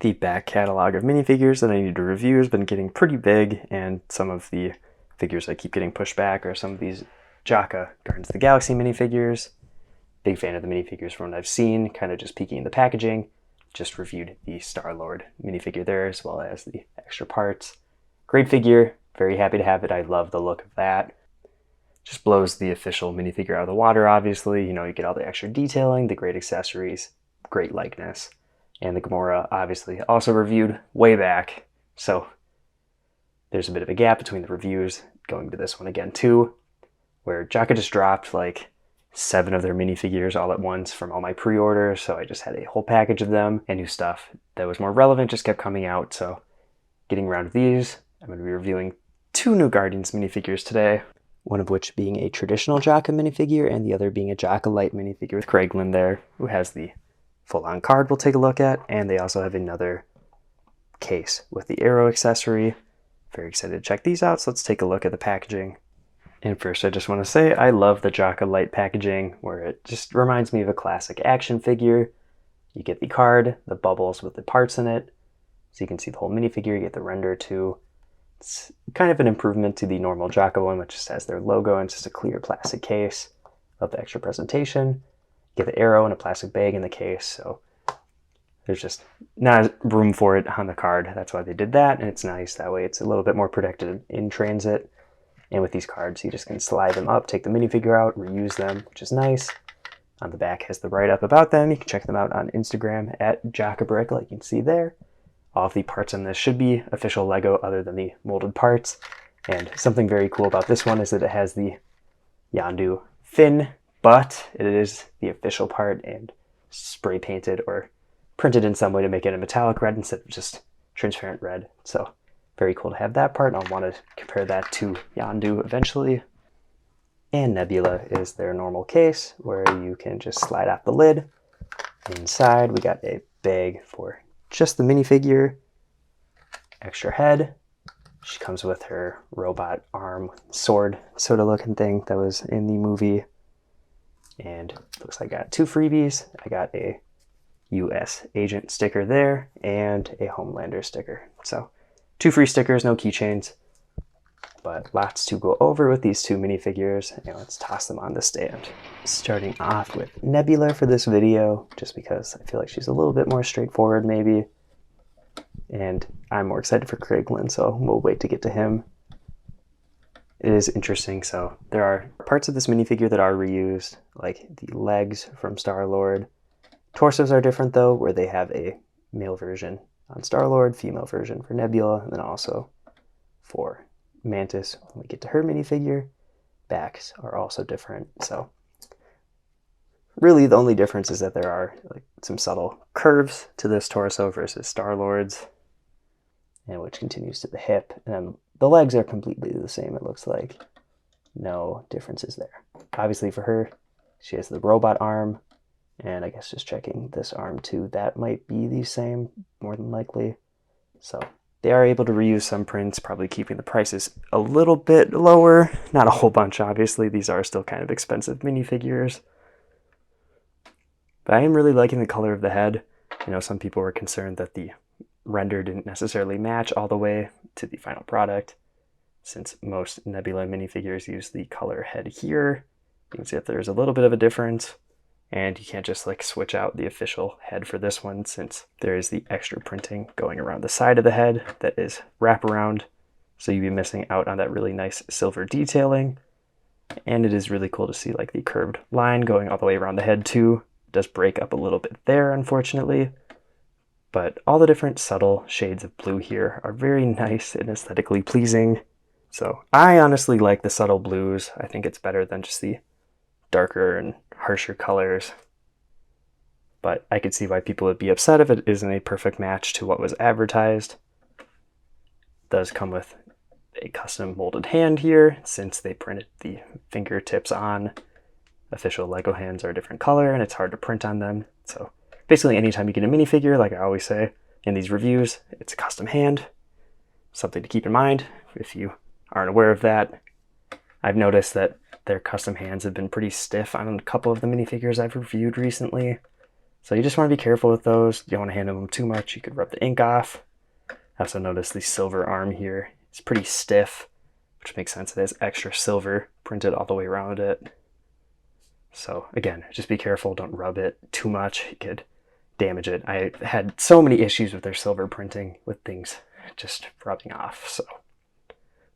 The back catalog of minifigures that I need to review has been getting pretty big, and some of the figures that keep getting pushed back are some of these Jaka Guardians of the Galaxy minifigures. Big fan of the minifigures from what I've seen, kind of just peeking in the packaging. Just reviewed the Star-Lord minifigure there, as well as the extra parts. Great figure, very happy to have it. I love the look of that. Just blows the official minifigure out of the water, obviously. You know, you get all the extra detailing, the great accessories, great likeness. And the Gamora, obviously, also reviewed way back. So there's a bit of a gap between the reviews going to this one again, too, where Jaka just dropped like 7 of their minifigures all at once from all my pre-orders. So I just had a whole package of them, and new stuff that was more relevant just kept coming out. So getting around to these, I'm going to be reviewing 2 new Guardians minifigures today. One of which being a traditional Jaka minifigure, and the other being a Jaka Light minifigure with Kraglin there, who has the full-on card we'll take a look at, and they also have another case with the arrow accessory. Very excited to check these out, so let's take a look at the packaging. And first I just want to say I love the Jaka Light packaging, where it just reminds me of a classic action figure. You get the card, the bubbles with the parts in it, so you can see the whole minifigure, you get the render too. It's kind of an improvement to the normal Jaka one, which just has their logo and just a clear plastic case. Love the extra presentation. Get the arrow in a plastic bag in the case, so there's just not room for it on the card. That's why they did that, and it's nice. That way it's a little bit more protected in transit. And with these cards, you just can slide them up, take the minifigure out, reuse them, which is nice. On the back has the write-up about them. You can check them out on Instagram at JakaBrick, like you can see there. All of the parts on this should be official Lego other than the molded parts. And something very cool about this one is that it has the Yondu fin, but it is the official part and spray painted or printed in some way to make it a metallic red instead of just transparent red. So very cool to have that part, and I'll want to compare that to Yondu eventually. And Nebula is their normal case where you can just slide off the lid. Inside we got a bag for just the minifigure, extra head. She comes with her robot arm sword sort of looking thing that was in the movie. And looks like I got 2 freebies. I got a US agent sticker there and a Homelander sticker. So 2 free stickers, no keychains, but lots to go over with these 2 minifigures. And let's toss them on the stand. Starting off with Nebula for this video, just because I feel like she's a little bit more straightforward maybe. And I'm more excited for Kraglin, so we'll wait to get to him. It is interesting. So there are parts of this minifigure that are reused, like the legs from Star-Lord. Torsos are different though, where they have a male version on Star-Lord, female version for Nebula, and then also for Mantis, when we get to her minifigure, backs are also different. So really the only difference is that there are like some subtle curves to this torso versus Star-Lord's, and which continues to the hip. And the legs are completely the same, it looks like. No differences there. Obviously for her, she has the robot arm, and I guess just checking this arm too, that might be the same, more than likely. So they are able to reuse some prints, probably keeping the prices a little bit lower. Not a whole bunch, obviously. These are still kind of expensive minifigures. But I am really liking the color of the head. You know, some people were concerned that the render didn't necessarily match all the way to the final product, since most Nebula minifigures use the color head here. You can see that there's a little bit of a difference, and you can't just like switch out the official head for this one, since there is the extra printing going around the side of the head that is wraparound, so you'd be missing out on that really nice silver detailing. And it is really cool to see like the curved line going all the way around the head too. It does break up a little bit there, unfortunately. But all the different subtle shades of blue here are very nice and aesthetically pleasing. So I honestly like the subtle blues. I think it's better than just the darker and harsher colors. But I could see why people would be upset if it isn't a perfect match to what was advertised. It does come with a custom molded hand here, since they printed the fingertips on. Official Lego hands are a different color, and it's hard to print on them. So basically anytime you get a minifigure, like I always say in these reviews, it's a custom hand. Something to keep in mind if you aren't aware of that. I've noticed that their custom hands have been pretty stiff on a couple of the minifigures I've reviewed recently. So you just want to be careful with those. You don't want to handle them too much. You could rub the ink off. I also noticed the silver arm here. It's pretty stiff, which makes sense. It has extra silver printed all the way around it. So again, just be careful. Don't rub it too much. You could damage it. I had so many issues with their silver printing with things just rubbing off. So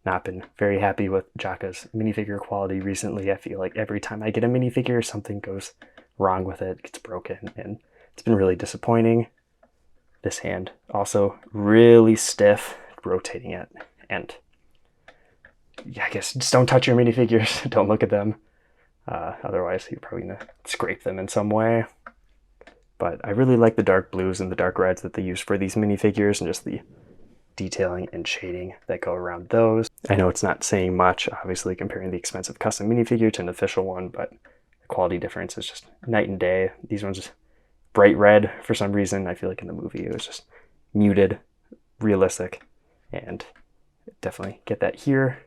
not been very happy with Jaka's minifigure quality recently. I feel like every time I get a minifigure, something goes wrong with it, gets broken, and it's been really disappointing. This hand also really stiff, rotating it, and yeah, I guess just don't touch your minifigures. Don't look at them. Otherwise, you're probably gonna scrape them in some way. But I really like the dark blues and the dark reds that they use for these minifigures, and just the detailing and shading that go around those. I know it's not saying much, obviously, comparing the expensive custom minifigure to an official one, but the quality difference is just night and day. These ones just bright red for some reason. I feel like in the movie it was just muted, realistic, and definitely get that here.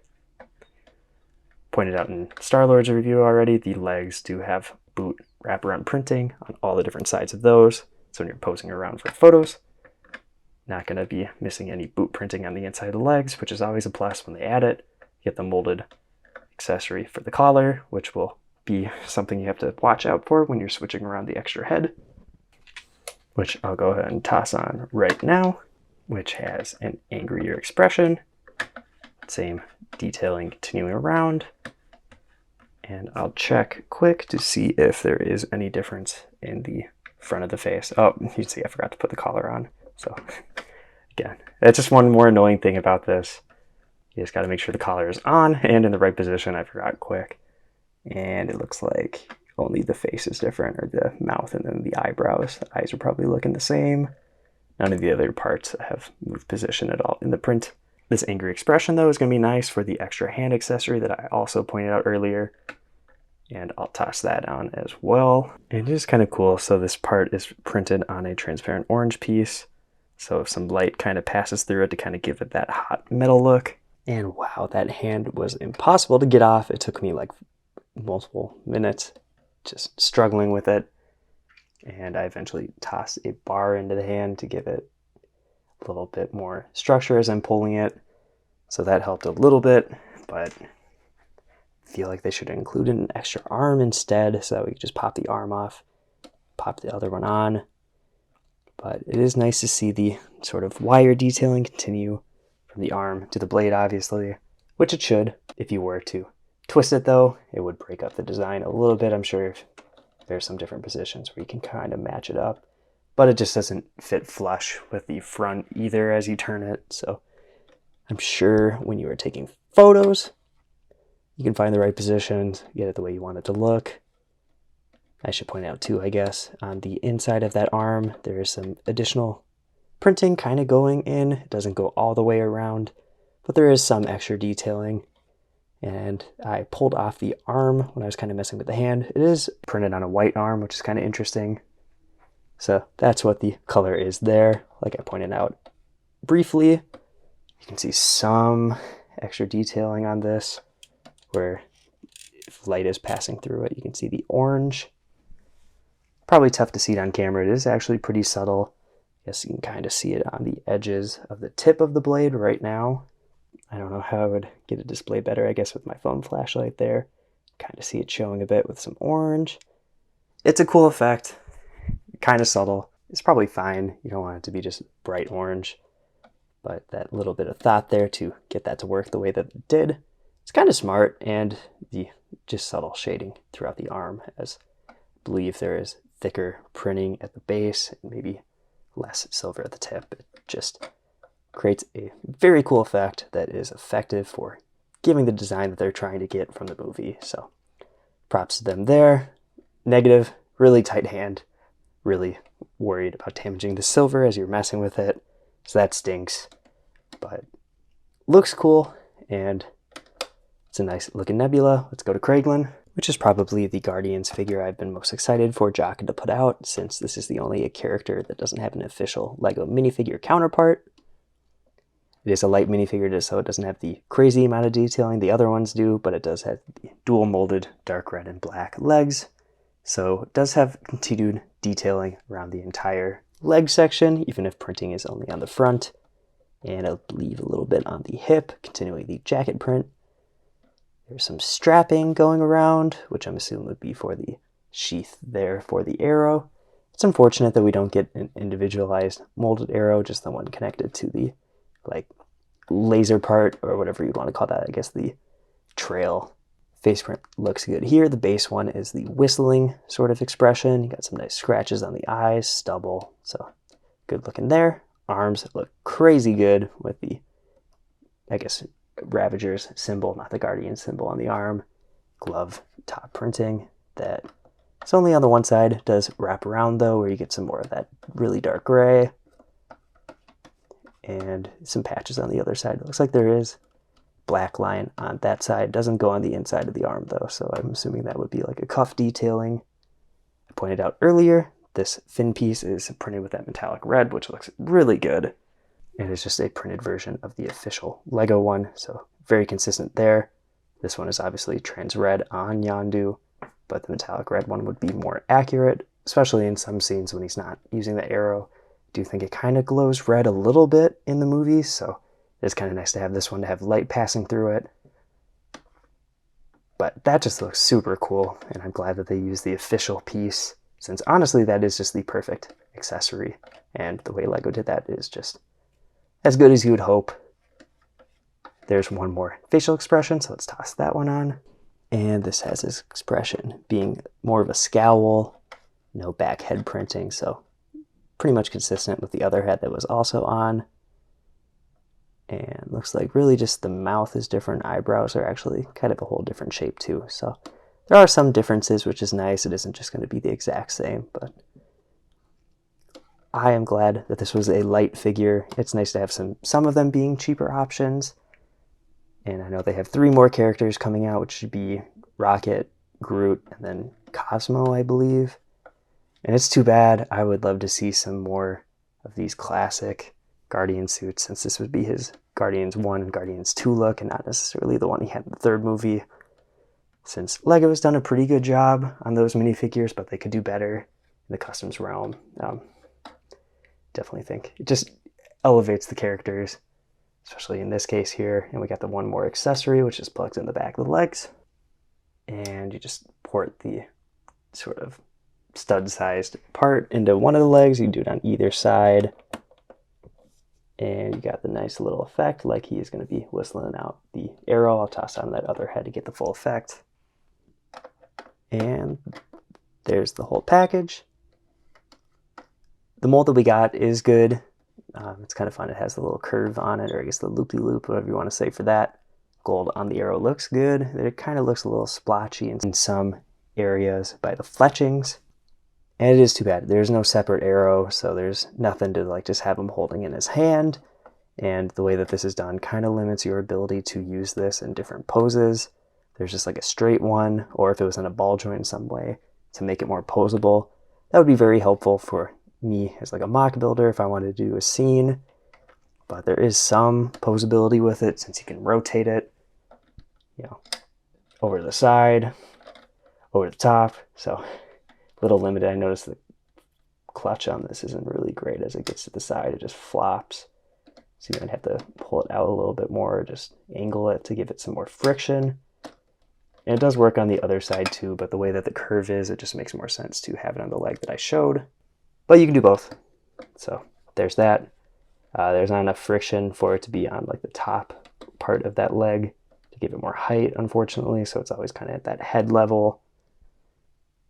Pointed out in Star-Lord's review already, the legs do have boot wraparound printing on all the different sides of those. So when you're posing around for photos, not going to be missing any boot printing on the inside of the legs, which is always a plus when they add it. You get the molded accessory for the collar, which will be something you have to watch out for when you're switching around the extra head, which I'll go ahead and toss on right now, which has an angrier expression. Same detailing continuing around. And I'll check quick to see if there is any difference in the front of the face. Oh, you can see I forgot to put the collar on. So again, that's just one more annoying thing about this. You just got to make sure the collar is on and in the right position. I forgot quick. And it looks like only the face is different, or the mouth and then the eyebrows. The eyes are probably looking the same. None of the other parts have moved position at all in the print. This angry expression, though, is going to be nice for the extra hand accessory that I also pointed out earlier. And I'll toss that on as well. And it is kind of cool. So this part is printed on a transparent orange piece. So some light kind of passes through it to kind of give it that hot metal look. And wow, that hand was impossible to get off. It took me like multiple minutes just struggling with it. And I eventually tossed a bar into the hand to give it a little bit more structure as I'm pulling it. So that helped a little bit, but I feel like they should have included an extra arm instead so that we could just pop the arm off, pop the other one on. But it is nice to see the sort of wire detailing continue from the arm to the blade, obviously, which it should. If you were to twist it, though, it would break up the design a little bit. I'm sure there's some different positions where you can kind of match it up, but it just doesn't fit flush with the front either as you turn it. So I'm sure when you are taking photos, you can find the right positions, get it the way you want it to look. I should point out too, I guess, on the inside of that arm, there is some additional printing kind of going in. It doesn't go all the way around, but there is some extra detailing. And I pulled off the arm when I was kind of messing with the hand. It is printed on a white arm, which is kind of interesting. So that's what the color is there. Like I pointed out briefly, you can see some extra detailing on this where if light is passing through it, you can see the orange. Probably tough to see it on camera. It is actually pretty subtle. Yes, you can kind of see it on the edges of the tip of the blade right now. I don't know how I would get it displayed better, I guess with my phone flashlight there. Kind of see it showing a bit with some orange. It's a cool effect, kind of subtle. It's probably fine. You don't want it to be just bright orange, but that little bit of thought there to get that to work the way that it did, it's kind of smart. And the just subtle shading throughout the arm, as I believe there is thicker printing at the base and maybe less silver at the tip. It just creates a very cool effect that is effective for giving the design that they're trying to get from the movie. So props to them there. Negative, really tight hand, really worried about damaging the silver as you're messing with it. So that stinks, but looks cool, and it's a nice looking Nebula. Let's go to Kraglin, which is probably the Guardians figure I've been most excited for Jaka to put out, since this is the only character that doesn't have an official Lego minifigure counterpart. It is a light minifigure, so it doesn't have the crazy amount of detailing the other ones do, but it does have the dual molded dark red and black legs. So it does have continued detailing around the entire leg section, even if printing is only on the front. And I believe a little bit on the hip, continuing the jacket print. There's some strapping going around, which I'm assuming would be for the sheath there for the arrow. It's unfortunate that we don't get an individualized molded arrow, just the one connected to the like laser part, or whatever you want to call that, I guess the trail. Face print looks good here. The base one is the whistling sort of expression. You got some nice scratches on the eyes, stubble, so good looking there. Arms look crazy good with the, I guess, Ravager's symbol, not the Guardian symbol on the arm. Glove top printing that it's only on the one side. It does wrap around though, where you get some more of that really dark gray. And some patches on the other side. It looks like there is black line on that side. Doesn't go on the inside of the arm though, so I'm assuming that would be like a cuff detailing. I pointed out earlier, this fin piece is printed with that metallic red, which looks really good. And it's just a printed version of the official Lego one, so very consistent there. This one is obviously trans red on Yondu, but the metallic red one would be more accurate, especially in some scenes when he's not using the arrow. I do think it kind of glows red a little bit in the movie, so it's kind of nice to have this one to have light passing through it. But that just looks super cool, and I'm glad that they used the official piece, since honestly that is just the perfect accessory, and the way Lego did that is just as good as you would hope. There's one more facial expression, so let's toss that one on. And this has his expression being more of a scowl, no back head printing, so pretty much consistent with the other head that was also on. And looks like really just the mouth is different. Eyebrows are actually kind of a whole different shape too. So there are some differences, which is nice. It isn't just going to be the exact same, but I am glad that this was a light figure. It's nice to have some of them being cheaper options. And I know they have 3 more characters coming out, which should be Rocket, Groot, and then Cosmo, I believe. And it's too bad. I would love to see some more of these classic Guardian suits, since this would be his Guardians 1 and Guardians 2 look, and not necessarily the one he had in the 3rd movie. Since Lego has done a pretty good job on those minifigures, but they could do better in the customs realm. Definitely think it just elevates the characters, especially in this case here. And we got the one more accessory, which is plugged in the back of the legs. And you just port the sort of stud-sized part into one of the legs. You can do it on either side. And you got the nice little effect, like he is going to be whistling out the arrow. I'll toss on that other head to get the full effect. And there's the whole package. The mold that we got is good. It's kind of fun. It has the little curve on it, or I guess the loop-de-loop, whatever you want to say for that. Gold on the arrow looks good. It kind of looks a little splotchy in some areas by the fletchings. And it is too bad. There's no separate arrow, so there's nothing to like just have him holding in his hand. And the way that this is done kind of limits your ability to use this in different poses. There's just like a straight one, or if it was in a ball joint in some way to make it more posable. That would be very helpful for me as like a mock builder if I wanted to do a scene. But there is some posability with it, since you can rotate it, you know, over to the side, over the top. So a little limited. I noticed the clutch on this isn't really great. As it gets to the side, it just flops. So you might have to pull it out a little bit more, or just angle it to give it some more friction. And it does work on the other side too, but the way that the curve is, it just makes more sense to have it on the leg that I showed. But you can do both. So there's that. There's not enough friction for it to be on like the top part of that leg to give it more height, unfortunately. So it's always kind of at that head level.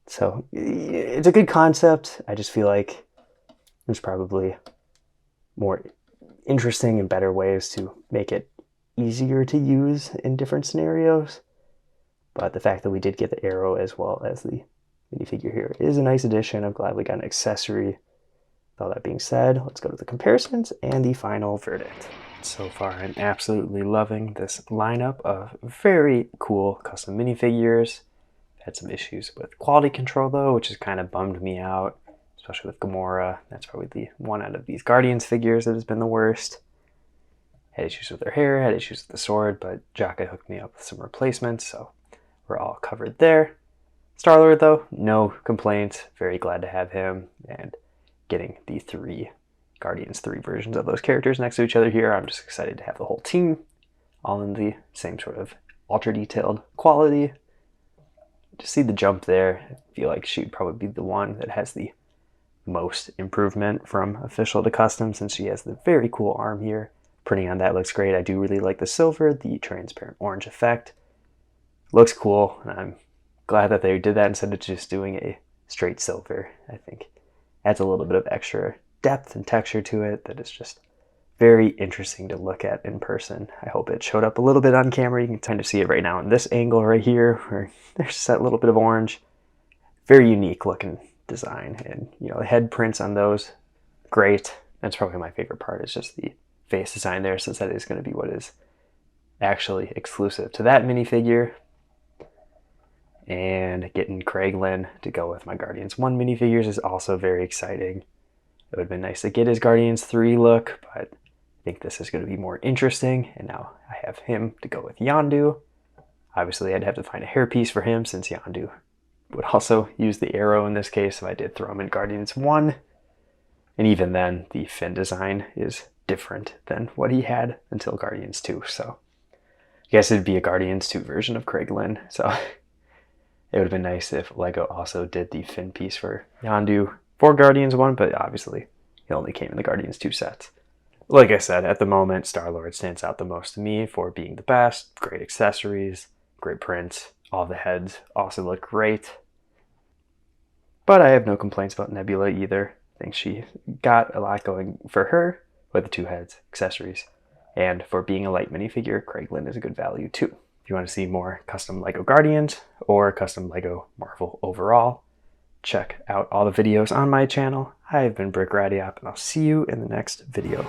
So it's a good concept. I just feel like there's probably more interesting and better ways to make it easier to use in different scenarios. But the fact that we did get the arrow as well as the minifigure here is a nice addition. I'm glad we got an accessory. With all that being said, let's go to the comparisons and the final verdict. So far, I'm absolutely loving this lineup of very cool custom minifigures. Had some issues with quality control though, which has kind of bummed me out, especially with Gamora. That's probably the one out of these Guardians figures that has been the worst. Had issues with her hair, had issues with the sword, but Jaka hooked me up with some replacements, so we're all covered there. Star-Lord though, no complaints. Very glad to have him, and getting the 3 Guardians 3 versions of those characters next to each other here. I'm just excited to have the whole team all in the same sort of ultra detailed quality. Just see the jump there. I feel like she'd probably be the one that has the most improvement from official to custom, since she has the very cool arm here. Printing on that looks great. I do really like the silver, the transparent orange effect. Looks cool, and I'm glad that they did that instead of just doing a straight silver. I think adds a little bit of extra depth and texture to it that is just very interesting to look at in person. I hope it showed up a little bit on camera. You can kind of see it right now in this angle right here, where there's just that little bit of orange. Very unique looking design, and the head prints on those, great. That's probably my favorite part, is just the face design there, since that is going to be what is actually exclusive to that minifigure. And getting Kraglin to go with my Guardians 1 minifigures is also very exciting. It would have been nice to get his Guardians 3 look, but I think this is going to be more interesting. And now I have him to go with Yondu. Obviously, I'd have to find a hairpiece for him, since Yondu would also use the arrow in this case if I did throw him in Guardians 1. And even then, the fin design is different than what he had until Guardians 2. So I guess it'd be a Guardians 2 version of Kraglin. So it would have been nice if Lego also did the fin piece for Yondu for Guardians 1, but obviously it only came in the Guardians 2 sets. Like I said, at the moment, Star-Lord stands out the most to me for being the best. Great accessories, great prints, all the heads also look great. But I have no complaints about Nebula either. I think she got a lot going for her with the 2 heads, accessories, and for being a light minifigure, Kraglin is a good value too. If you want to see more custom Lego Guardians or custom Lego Marvel overall, check out all the videos on my channel. I've been Brick Radiop, and I'll see you in the next video.